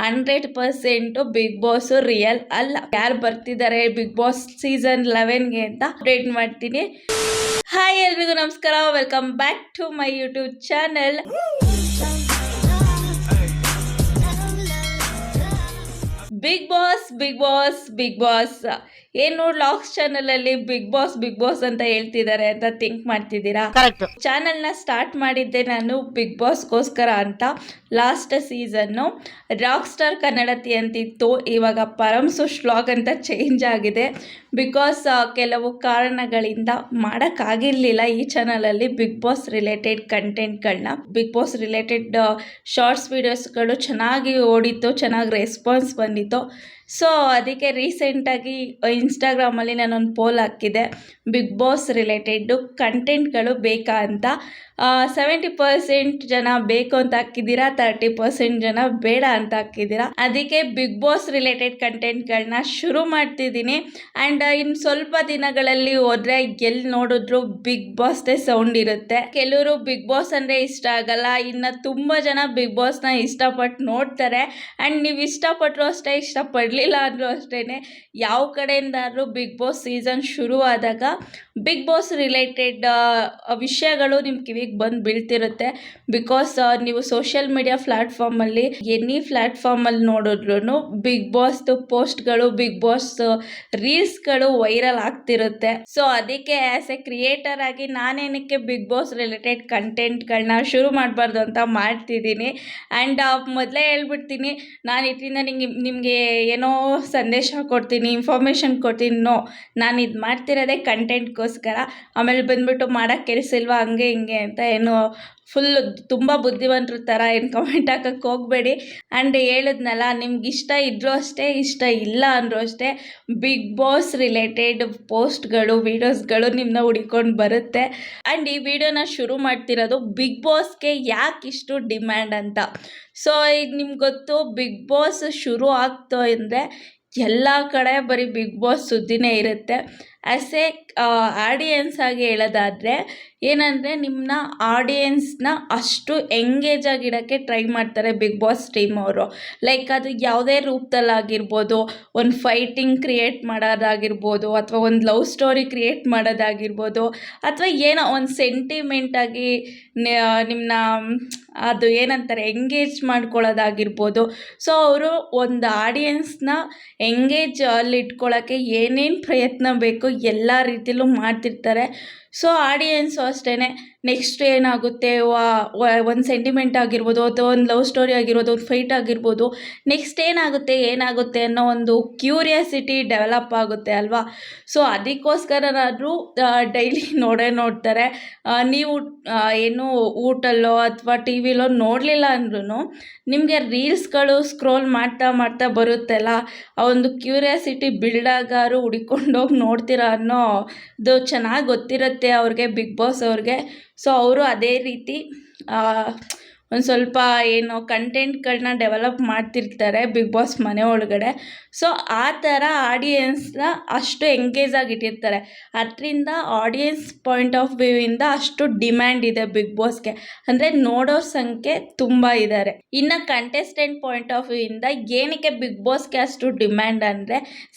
100% big boss real ಅಲ್ಲ. ಯಾರು ಬರ್ತಿದ್ದಾರೆ ಬಿಗ್ ಬಾಸ್ ಸೀಸನ್ 11ಗೆ ಅಂತ ಅಪ್ಡೇಟ್ ಮಾಡ್ತೀನಿ. ಹಾಯ್ ಎಲ್ರಿಗೂ ನಮಸ್ಕಾರ, welcome back to my YouTube channel. Bigg Boss Bigg Boss Bigg Boss ಏನು ಲಾಗ್ಸ್ ಚಾನಲ್ ಅಲ್ಲಿ ಬಿಗ್ ಬಾಸ್ ಅಂತ ಹೇಳ್ತಿದ್ದಾರೆ ಅಂತ ಥಿಂಕ್ ಮಾಡ್ತಿದ್ದೀರಾ? ಚಾನಲ್ ನ ಸ್ಟಾರ್ಟ್ ಮಾಡಿದ್ದೆ ನಾನು ಬಿಗ್ ಬಾಸ್ಗೋಸ್ಕರ ಅಂತ. Last season rock star Kannadathi ಅಂತಿತ್ತು, ಇವಾಗ ಪರಮ್ಸುಶ್ ವ್ಲಾಗ್ ಅಂತ ಚೇಂಜ್ ಆಗಿದೆ. ಬಿಕಾಸ್ ಕೆಲವು ಕಾರಣಗಳಿಂದ ಮಾಡೋಕ್ಕಾಗಿರಲಿಲ್ಲ ಈ ಚಾನಲಲ್ಲಿ ಬಿಗ್ ಬಾಸ್ ರಿಲೇಟೆಡ್ ಕಂಟೆಂಟ್ಗಳನ್ನ. ಬಿಗ್ ಬಾಸ್ ರಿಲೇಟೆಡ್ ಶಾರ್ಟ್ಸ್ ವೀಡಿಯೋಸ್ಗಳು ಚೆನ್ನಾಗಿ ಓಡಿತ್ತು, ಚೆನ್ನಾಗಿ ರೆಸ್ಪಾನ್ಸ್ ಬಂದಿತ್ತು. ಸೊ ಅದಕ್ಕೆ ರೀಸೆಂಟಾಗಿ ಇನ್ಸ್ಟಾಗ್ರಾಮಲ್ಲಿ ನಾನೊಂದು ಪೋಲ್ ಹಾಕಿದೆ, ಬಿಗ್ ಬಾಸ್ ರಿಲೇಟೆಡ್ಡು ಕಂಟೆಂಟ್ಗಳು ಬೇಕಾ ಅಂತ. 70% ಜನ ಬೇಕು ಅಂತ ಹಾಕಿದ್ದೀರಾ, 30% ಜನ ಬೇಡ ಅಂತ ಹಾಕಿದ್ದೀರಾ. ಅದಕ್ಕೆ ಬಿಗ್ ಬಾಸ್ ರಿಲೇಟೆಡ್ ಕಂಟೆಂಟ್ಗಳನ್ನ ಶುರು ಮಾಡ್ತಿದ್ದೀನಿ. ಆ್ಯಂಡ್ ಇನ್ನು ಸ್ವಲ್ಪ ದಿನಗಳಲ್ಲಿ ಹೋದರೆ ಎಲ್ಲಿ ನೋಡಿದ್ರು ಬಿಗ್ ಬಾಸ್ದೇ ಸೌಂಡ್ ಇರುತ್ತೆ. ಕೆಲವರು ಬಿಗ್ ಬಾಸ್ ಅಂದರೆ ಇಷ್ಟ ಆಗಲ್ಲ, ಇನ್ನು ತುಂಬ ಜನ ಬಿಗ್ ಬಾಸ್ನ ಇಷ್ಟಪಟ್ಟು ನೋಡ್ತಾರೆ. ಆ್ಯಂಡ್ ನೀವು ಇಷ್ಟಪಟ್ಟರು ಅಷ್ಟೇ, ಇಷ್ಟಪಡಲಿಲ್ಲ ಅಂದರೂ ಅಷ್ಟೇ, ಯಾವ ಕಡೆಯಿಂದಾದ್ರೂ ಬಿಗ್ ಬಾಸ್ ಸೀಸನ್ ಶುರುವಾದಾಗ ಬಿಗ್ ಬಾಸ್ ರಿಲೇಟೆಡ್ ವಿಷಯಗಳು ನಿಮ್ಮ ಕಿವಿಗೆ ಬಂದು ಬೀಳ್ತಿರುತ್ತೆ. ಬಿಕಾಸ್ ನೀವು ಸೋಷಿಯಲ್ ಮೀಡಿಯಾ ಪ್ಲ್ಯಾಟ್ಫಾರ್ಮಲ್ಲಿ ಎನಿ ಪ್ಲ್ಯಾಟ್ಫಾರ್ಮಲ್ಲಿ ನೋಡಿದ್ರು ಬಿಗ್ ಬಾಸ್ದು ಪೋಸ್ಟ್ಗಳು, ಬಿಗ್ ಬಾಸ್ ರೀಲ್ಸ್ಗಳು ವೈರಲ್ ಆಗ್ತಿರುತ್ತೆ. ಸೊ ಅದಕ್ಕೆ ಆ್ಯಸ್ ಎ ಕ್ರಿಯೇಟರ್ ಆಗಿ ನಾನೇನಕ್ಕೆ ಬಿಗ್ ಬಾಸ್ ರಿಲೇಟೆಡ್ ಕಂಟೆಂಟ್ಗಳನ್ನ ಶುರು ಮಾಡಬಾರ್ದು ಅಂತ ಮಾಡ್ತಿದ್ದೀನಿ. ಆ್ಯಂಡ್ ಮೊದಲೇ ಹೇಳ್ಬಿಡ್ತೀನಿ, ನಾನು ಇದರಿಂದ ನಿಮಗೆ ಏನೋ ಸಂದೇಶ ಕೊಡ್ತೀನಿ, ಇನ್ಫಾರ್ಮೇಷನ್ ಕೊಡ್ತೀನಿ. ನೋ, ನಾನು ಇದು ಮಾಡ್ತಿರೋದೇ ಕಂಟೆಂಟ್ಗೋಸ್ಕರ. ಆಮೇಲೆ ಬಂದುಬಿಟ್ಟು ಮಾಡೋಕ್ಕೆ ಕೆಲಸ ಇಲ್ವಾ ಹಂಗೆ ಹಿಂಗೆ ಅಂತ ಏನು ಫುಲ್ ತುಂಬ ಬುದ್ಧಿವಂತರ ಥರ ಏನು ಕಮೆಂಟ್ ಹಾಕಕ್ಕೆ ಹೋಗಬೇಡಿ. ಆ್ಯಂಡ್ ಹೇಳಿದ್ನಲ್ಲ, ನಿಮ್ಗೆ ಇಷ್ಟ ಇದ್ರೂ ಅಷ್ಟೇ, ಇಷ್ಟ ಇಲ್ಲ ಅಂದರೂ ಅಷ್ಟೇ, ಬಿಗ್ ಬಾಸ್ ರಿಲೇಟೆಡ್ ಪೋಸ್ಟ್ಗಳು, ವೀಡಿಯೋಸ್ಗಳು ನಿಮ್ಮನ್ನ ಹುಡ್ಕೊಂಡು ಬರುತ್ತೆ. ಆ್ಯಂಡ್ ಈ ವಿಡಿಯೋನ ಶುರು ಮಾಡ್ತಿರೋದು ಬಿಗ್ ಬಾಸ್ಗೆ ಯಾಕೆ ಇಷ್ಟು ಡಿಮ್ಯಾಂಡ್ ಅಂತ. ಸೊ ಈಗ ನಿಮ್ಗೆ ಗೊತ್ತು, ಬಿಗ್ ಬಾಸ್ ಶುರು ಆಗ್ತು ಅಂದರೆ ಎಲ್ಲ ಕಡೆ ಬರೀ ಬಿಗ್ ಬಾಸ್ ಸುದ್ದಿನೇ ಇರುತ್ತೆ. ಆ್ಯಸ್ ಎ ಆಡಿಯನ್ಸ್ ಆಗಿ ಹೇಳೋದಾದರೆ ಏನಂದರೆ, ನಿಮ್ಮನ್ನ ಆಡಿಯನ್ಸ್ನ ಅಷ್ಟು ಎಂಗೇಜ್ ಆಗಿಡೋಕ್ಕೆ ಟ್ರೈ ಮಾಡ್ತಾರೆ ಬಿಗ್ ಬಾಸ್ ಟೀಮ್ ಅವರು. ಲೈಕ್ ಅದು ಯಾವುದೇ ರೂಪದಲ್ಲಾಗಿರ್ಬೋದು, ಒಂದು ಫೈಟಿಂಗ್ ಕ್ರಿಯೇಟ್ ಮಾಡೋದಾಗಿರ್ಬೋದು, ಅಥವಾ ಒಂದು ಲವ್ ಸ್ಟೋರಿ ಕ್ರಿಯೇಟ್ ಮಾಡೋದಾಗಿರ್ಬೋದು, ಅಥವಾ ಏನೋ ಒಂದು ಸೆಂಟಿಮೆಂಟಾಗಿ ನಿಮ್ಮನ್ನ ಅದು ಏನಂತಾರೆ ಎಂಗೇಜ್ ಮಾಡ್ಕೊಳ್ಳೋದಾಗಿರ್ಬೋದು. ಸೊ ಅವರು ಒಂದು ಆಡಿಯನ್ಸ್ನ ಎಂಗೇಜ್ ಅಲ್ಲಿ ಇಟ್ಕೊಳ್ಳೋಕ್ಕೆ ಏನೇನು ಪ್ರಯತ್ನ ಬೇಕು ಎಲ್ಲ ರೀತಿಯಲ್ಲೂ ಮಾಡ್ತಿರ್ತಾರೆ. ಸೊ ಆಡಿಯನ್ಸು ಅಷ್ಟೇ, ನೆಕ್ಸ್ಟ್ ಏನಾಗುತ್ತೆ, ಒಂದು ಸೆಂಟಿಮೆಂಟ್ ಆಗಿರ್ಬೋದು, ಅಥವಾ ಒಂದು ಲವ್ ಸ್ಟೋರಿ ಆಗಿರ್ಬೋದು, ಒಂದು ಫೈಟ್ ಆಗಿರ್ಬೋದು, ನೆಕ್ಸ್ಟ್ ಏನಾಗುತ್ತೆ ಅನ್ನೋ ಒಂದು ಕ್ಯೂರಿಯಾಸಿಟಿ ಡೆವಲಪ್ ಆಗುತ್ತೆ ಅಲ್ವಾ. ಸೊ ಅದಕ್ಕೋಸ್ಕರನಾದರೂ ಡೈಲಿ ನೋಡ್ತಾರೆ. ನೀವು ಏನು ಊಟಲ್ಲೋ ಅಥವಾ ಟಿ ವಿಲೋ ನೋಡಲಿಲ್ಲ ಅಂದ್ರೂ ನಿಮಗೆ ರೀಲ್ಸ್ಗಳು ಸ್ಕ್ರೋಲ್ ಮಾಡ್ತಾ ಬರುತ್ತಲ್ಲ, ಆ ಒಂದು ಕ್ಯೂರಿಯಾಸಿಟಿ ಬಿಲ್ಡಾಗಾರು ಹುಡ್ಕೊಂಡೋಗಿ ನೋಡ್ತೀರಾ ಅನ್ನೋದು ಚೆನ್ನಾಗಿ ಗೊತ್ತಿರುತ್ತೆ ಅವ್ರಿಗೆ, ಬಿಗ್ ಬಾಸ್ ಅವ್ರಿಗೆ. ಸೊ ಅವರು ಅದೇ ರೀತಿ ಒಂದು ಸ್ವಲ್ಪ ಏನು ಕಂಟೆಂಟ್ಗಳನ್ನ ಡೆವಲಪ್ ಮಾಡ್ತಿರ್ತಾರೆ ಬಿಗ್ ಬಾಸ್ ಮನೆ ಒಳಗಡೆ. ಸೊ ಆ ಥರ ಆಡಿಯನ್ಸ್ನ ಅಷ್ಟು ಎಂಗೇಜ್ ಆಗಿಟ್ಟಿರ್ತಾರೆ. ಅದರಿಂದ ಆಡಿಯನ್ಸ್ ಪಾಯಿಂಟ್ ಆಫ್ ವ್ಯೂವಿಂದ ಅಷ್ಟು ಡಿಮ್ಯಾಂಡ್ ಇದೆ ಬಿಗ್ ಬಾಸ್ಗೆ, ಅಂದರೆ ನೋಡೋರ ಸಂಖ್ಯೆ ತುಂಬ ಇದ್ದಾರೆ. ಇನ್ನು ಕಂಟೆಸ್ಟೆಂಟ್ ಪಾಯಿಂಟ್ ಆಫ್ ವ್ಯೂವಿಂದ ಏನಕ್ಕೆ ಬಿಗ್ ಬಾಸ್ಗೆ ಅಷ್ಟು ಡಿಮ್ಯಾಂಡ್ ಅಂದರೆ,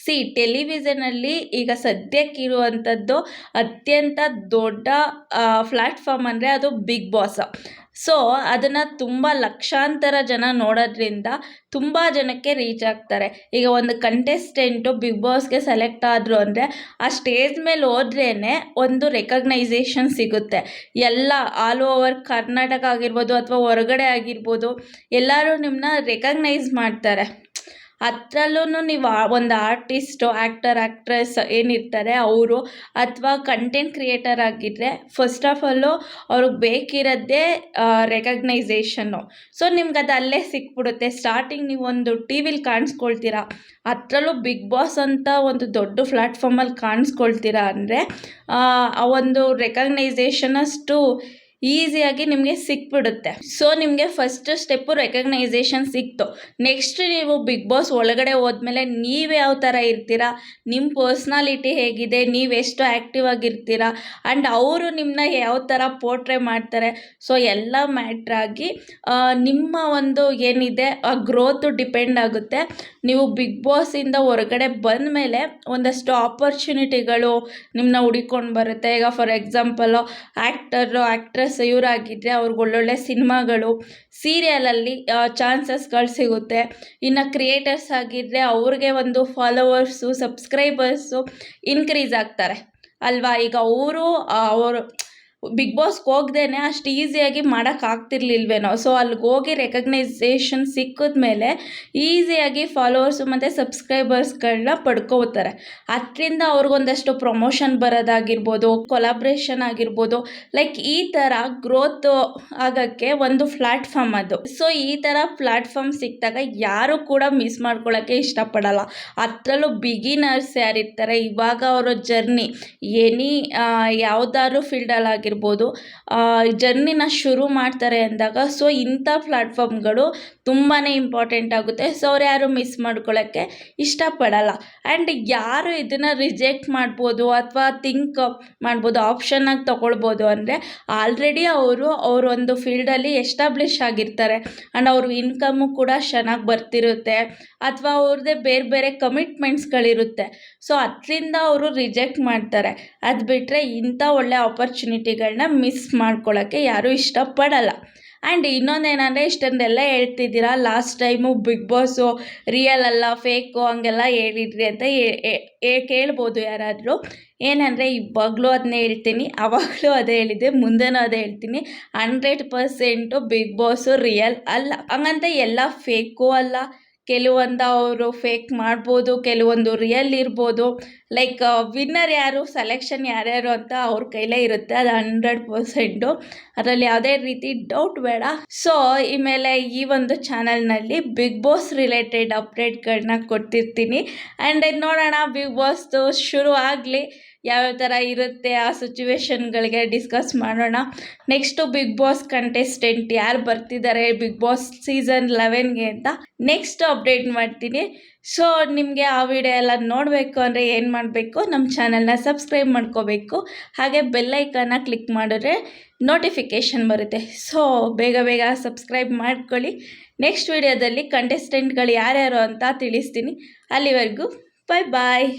ಟೆಲಿವಿಷನಲ್ಲಿ ಈಗ ಸದ್ಯಕ್ಕಿರುವಂಥದ್ದು ಅತ್ಯಂತ ದೊಡ್ಡ ಪ್ಲ್ಯಾಟ್ಫಾರ್ಮ್ ಅಂದರೆ ಅದು ಬಿಗ್ ಬಾಸ್. ಸೊ ಅದನ್ನು ತುಂಬ ಲಕ್ಷಾಂತರ ಜನ ನೋಡೋದ್ರಿಂದ ತುಂಬ ಜನಕ್ಕೆ ರೀಚ್ ಆಗ್ತಾರೆ. ಈಗ ಒಂದು ಕಂಟೆಸ್ಟೆಂಟು ಬಿಗ್ ಬಾಸ್ಗೆ ಸೆಲೆಕ್ಟ್ ಆದರು ಅಂದರೆ ಆ ಸ್ಟೇಜ್ ಮೇಲೆ ಹೋದ್ರೇ ಒಂದು ರೆಕಗ್ನೈಸೇಷನ್ ಸಿಗುತ್ತೆ. ಎಲ್ಲ ಆಲ್ ಓವರ್ ಕರ್ನಾಟಕ ಆಗಿರ್ಬೋದು ಅಥವಾ ಹೊರಗಡೆ ಆಗಿರ್ಬೋದು, ಎಲ್ಲರೂ ನಿಮ್ಮನ್ನ ರೆಕಗ್ನೈಸ್ ಮಾಡ್ತಾರೆ. ಅದರಲ್ಲೂ ನೀವು ಒಂದು ಆರ್ಟಿಸ್ಟು, ಆ್ಯಕ್ಟ್ರೆಸ್ ಏನಿರ್ತಾರೆ ಅವರು, ಅಥವಾ ಕಂಟೆಂಟ್ ಕ್ರಿಯೇಟರ್ ಆಗಿದ್ದರೆ ಫಸ್ಟ್ ಆಫ್ ಆಲು ಅವ್ರಿಗೆ ಬೇಕಿರೋದೇ ರೆಕಗ್ನೈಸೇಷನ್ನು. ಸೊ ನಿಮ್ಗೆ ಅದು ಅಲ್ಲೇ ಸಿಕ್ಬಿಡುತ್ತೆ. ಸ್ಟಾರ್ಟಿಂಗ್ ನೀವು ಒಂದು ಟಿ ವಿಲಿ ಕಾಣಿಸ್ಕೊಳ್ತೀರಾ, ಅದರಲ್ಲೂ ಬಿಗ್ ಬಾಸ್ ಅಂತ ಒಂದು ದೊಡ್ಡ ಪ್ಲ್ಯಾಟ್ಫಾರ್ಮಲ್ಲಿ ಕಾಣಿಸ್ಕೊಳ್ತೀರಾ ಅಂದರೆ ಆ ಒಂದು ರೆಕಗ್ನೈಸೇಷನ್ ಅಷ್ಟು ಈಸಿಯಾಗಿ ನಿಮಗೆ ಸಿಕ್ಬಿಡುತ್ತೆ. ಸೊ ನಿಮಗೆ ಫಸ್ಟ್ ಸ್ಟೆಪ್ಪು ರೆಕಗ್ನೈಸೇಷನ್ ಸಿಕ್ತು. ನೆಕ್ಸ್ಟ್ ನೀವು ಬಿಗ್ ಬಾಸ್ ಒಳಗಡೆ ಹೋದ್ಮೇಲೆ ನೀವು ಯಾವ ಥರ ಇರ್ತೀರಾ, ನಿಮ್ಮ ಪರ್ಸ್ನಾಲಿಟಿ ಹೇಗಿದೆ, ನೀವೆಷ್ಟು ಆ್ಯಕ್ಟಿವ್ ಆಗಿರ್ತೀರಾ ಆ್ಯಂಡ್ ಅವರು ನಿಮ್ಮನ್ನ ಯಾವ ಥರ ಪೋರ್ಟ್ರೇ ಮಾಡ್ತಾರೆ, ಸೊ ಎಲ್ಲ ಮ್ಯಾಟ್ರಾಗಿ ನಿಮ್ಮ ಒಂದು ಏನಿದೆ ಆ ಗ್ರೋತು ಡಿಪೆಂಡ್ ಆಗುತ್ತೆ. ನೀವು ಬಿಗ್ ಬಾಸಿಂದ ಹೊರಗಡೆ ಬಂದ ಮೇಲೆ ಒಂದಷ್ಟು ಆಪರ್ಚುನಿಟಿಗಳು ನಿಮ್ಮನ್ನ ಹುಡಿಕೊಂಡು ಬರುತ್ತೆ. ಈಗ ಫಾರ್ ಎಕ್ಸಾಂಪಲು ಆ್ಯಕ್ಟ್ರೆಸ್ ಇವರಾಗಿದ್ದರೆ ಅವ್ರಿಗೆ ಒಳ್ಳೊಳ್ಳೆ ಸಿನಿಮಾಗಳು, ಸೀರಿಯಲಲ್ಲಿ ಚಾನ್ಸಸ್ಗಳು ಸಿಗುತ್ತೆ. ಇನ್ನು ಕ್ರಿಯೇಟರ್ಸ್ ಆಗಿದ್ದರೆ ಅವ್ರಿಗೆ ಒಂದು ಫಾಲೋವರ್ಸು, ಸಬ್ಸ್ಕ್ರೈಬರ್ಸು ಇನ್ಕ್ರೀಸ್ ಆಗ್ತಾರೆ ಅಲ್ವಾ. ಈಗ ಅವರು ಬಿಗ್ ಬಾಸ್ಗೆ ಹೋಗ್ದೇನೆ ಅಷ್ಟು ಈಸಿಯಾಗಿ ಮಾಡೋಕ್ಕಾಗ್ತಿರ್ಲಿಲ್ವೇನೋ. ಸೊ ಅಲ್ಲಿಗೆ ಹೋಗಿ ರೆಕಗ್ನೈಸೇಷನ್ ಸಿಕ್ಕಿದ್ಮೇಲೆ ಈಸಿಯಾಗಿ ಫಾಲೋವರ್ಸು ಮತ್ತು ಸಬ್ಸ್ಕ್ರೈಬರ್ಸ್ಗಳನ್ನ ಪಡ್ಕೋತಾರೆ. ಅದರಿಂದ ಅವ್ರಿಗೊಂದಷ್ಟು ಪ್ರಮೋಷನ್ ಬರೋದಾಗಿರ್ಬೋದು, ಕೊಲಾಬ್ರೇಷನ್ ಆಗಿರ್ಬೋದು, ಲೈಕ್ ಈ ಥರ ಗ್ರೋತ್ ಆಗೋಕ್ಕೆ ಒಂದು ಪ್ಲ್ಯಾಟ್ಫಾರ್ಮ್ ಅದು. ಸೊ ಈ ಥರ ಪ್ಲ್ಯಾಟ್ಫಾರ್ಮ್ ಸಿಕ್ಕಿದಾಗ ಯಾರು ಕೂಡ ಮಿಸ್ ಮಾಡ್ಕೊಳ್ಳೋಕ್ಕೆ ಇಷ್ಟಪಡಲ್ಲ. ಅದರಲ್ಲೂ ಬಿಗಿನರ್ಸ್ ಯಾರಿರ್ತಾರೆ, ಇವಾಗ ಅವರ ಜರ್ನಿ ಯಾವುದಾದ್ರೂ ಫೀಲ್ಡಲ್ಲಿ ಜರ್ನಿನ ಶುರು ಮಾಡ್ತಾರೆ ಅಂದಾಗ ಸೊ ಇಂಥ ಪ್ಲ್ಯಾಟ್ಫಾರ್ಮ್ಗಳು ತುಂಬಾ ಇಂಪಾರ್ಟೆಂಟ್ ಆಗುತ್ತೆ. ಸೊ ಅವ್ರು ಯಾರು ಮಿಸ್ ಮಾಡ್ಕೊಳ್ಳೋಕ್ಕೆ ಇಷ್ಟಪಡಲ್ಲ. ಆ್ಯಂಡ್ ಯಾರು ಇದನ್ನು ರಿಜೆಕ್ಟ್ ಮಾಡ್ಬೋದು ಅಥವಾ ಥಿಂಕ್ ಮಾಡ್ಬೋದು, ಆಪ್ಷನ್ನಾಗಿ ತೊಗೊಳ್ಬೋದು ಅಂದರೆ ಆಲ್ರೆಡಿ ಅವರೊಂದು ಫೀಲ್ಡಲ್ಲಿ ಎಸ್ಟಾಬ್ಲಿಷ್ ಆಗಿರ್ತಾರೆ ಆ್ಯಂಡ್ ಅವ್ರ ಇನ್ಕಮ್ಮು ಕೂಡ ಚೆನ್ನಾಗಿ ಬರ್ತಿರುತ್ತೆ ಅಥವಾ ಅವ್ರದ್ದೇ ಬೇರೆ ಬೇರೆ ಕಮಿಟ್ಮೆಂಟ್ಸ್ಗಳಿರುತ್ತೆ. ಸೊ ಅದರಿಂದ ಅವರು ರಿಜೆಕ್ಟ್ ಮಾಡ್ತಾರೆ. ಅದು ಬಿಟ್ಟರೆ ಇಂಥ ಒಳ್ಳೆ ಆಪರ್ಚುನಿಟಿಗಳನ್ನ ಮಿಸ್ ಮಾಡ್ಕೊಳ್ಳೋಕ್ಕೆ ಯಾರೂ ಇಷ್ಟಪಡಲ್ಲ. ಆ್ಯಂಡ್ ಇನ್ನೊಂದೇನೆಂದರೆ ಇಷ್ಟೊಂದೆಲ್ಲ ಹೇಳ್ತಿದ್ದೀರಾ, last time Bigg Boss real ಅಲ್ಲ ಫೇಕು ಹಂಗೆಲ್ಲ ಹೇಳಿದ್ರಿ ಅಂತ ಕೇಳ್ಬೋದು ಯಾರಾದರೂ. ಏನಂದರೆ ಇವಾಗಲೂ ಅದನ್ನೇ ಹೇಳ್ತೀನಿ, ಆವಾಗಲೂ ಅದೇ ಹೇಳಿದ್ದೆ, ಮುಂದೆನೂ ಅದೇ ಹೇಳ್ತೀನಿ, 100% ಬಿಗ್ ಬಾಸು ರಿಯಲ್ ಅಲ್ಲ. ಹಂಗಂತ ಎಲ್ಲ ಫೇಕು ಅಲ್ಲ. ಕೆಲವೊಂದು ಅವರು ಫೇಕ್ ಮಾಡ್ಬೋದು, ಕೆಲವೊಂದು ರಿಯಲ್ ಇರ್ಬೋದು. ಲೈಕ್ ವಿನ್ನರ್ ಯಾರು, ಸೆಲೆಕ್ಷನ್ ಯಾರ್ಯಾರು ಅಂತ ಅವ್ರ ಕೈಲೇ ಇರುತ್ತೆ, ಅದು 100%. ಅದರಲ್ಲಿ ಯಾವುದೇ ರೀತಿ ಡೌಟ್ ಬೇಡ. ಸೊ ಆಮೇಲೆ ಈ ಒಂದು ಚಾನಲ್ನಲ್ಲಿ ಬಿಗ್ ಬಾಸ್ ರಿಲೇಟೆಡ್ ಅಪ್ಡೇಟ್ಗಳನ್ನ ಕೊಡ್ತಿರ್ತೀನಿ. ಆ್ಯಂಡ್ ನೋಡೋಣ ಬಿಗ್ ಬಾಸ್ದು ಶುರು ಆಗಲಿ, ಯಾವ್ಯಾವ ಥರ ಇರುತ್ತೆ ಆ ಸಿಚುವೇಶನ್ಗಳಿಗೆ ಡಿಸ್ಕಸ್ ಮಾಡೋಣ. ನೆಕ್ಸ್ಟು ಬಿಗ್ ಬಾಸ್ ಕಂಟೆಸ್ಟೆಂಟ್ ಯಾರು ಬರ್ತಿದ್ದಾರೆ ಬಿಗ್ ಬಾಸ್ ಸೀಸನ್ 11ಗೆ ಅಂತ ನೆಕ್ಸ್ಟ್ ಅಪ್ಡೇಟ್ ಮಾಡ್ತೀನಿ. ಸೊ ನಿಮಗೆ ಆ ವಿಡಿಯೋ ಎಲ್ಲ ನೋಡಬೇಕು ಅಂದರೆ ಏನು ಮಾಡಬೇಕು, ನಮ್ಮ ಚಾನಲ್ನ ಸಬ್ಸ್ಕ್ರೈಬ್ ಮಾಡ್ಕೋಬೇಕು, ಹಾಗೆ ಬೆಲ್ಲೈಕನ್ನ ಕ್ಲಿಕ್ ಮಾಡಿದ್ರೆ ನೋಟಿಫಿಕೇಷನ್ ಬರುತ್ತೆ. ಸೊ ಬೇಗ ಸಬ್ಸ್ಕ್ರೈಬ್ ಮಾಡ್ಕೊಳ್ಳಿ. ನೆಕ್ಸ್ಟ್ ವಿಡಿಯೋದಲ್ಲಿ ಕಂಟೆಸ್ಟೆಂಟ್ಗಳು ಯಾರ್ಯಾರು ಅಂತ ತಿಳಿಸ್ತೀನಿ. ಅಲ್ಲಿವರೆಗೂ ಬಾಯ್.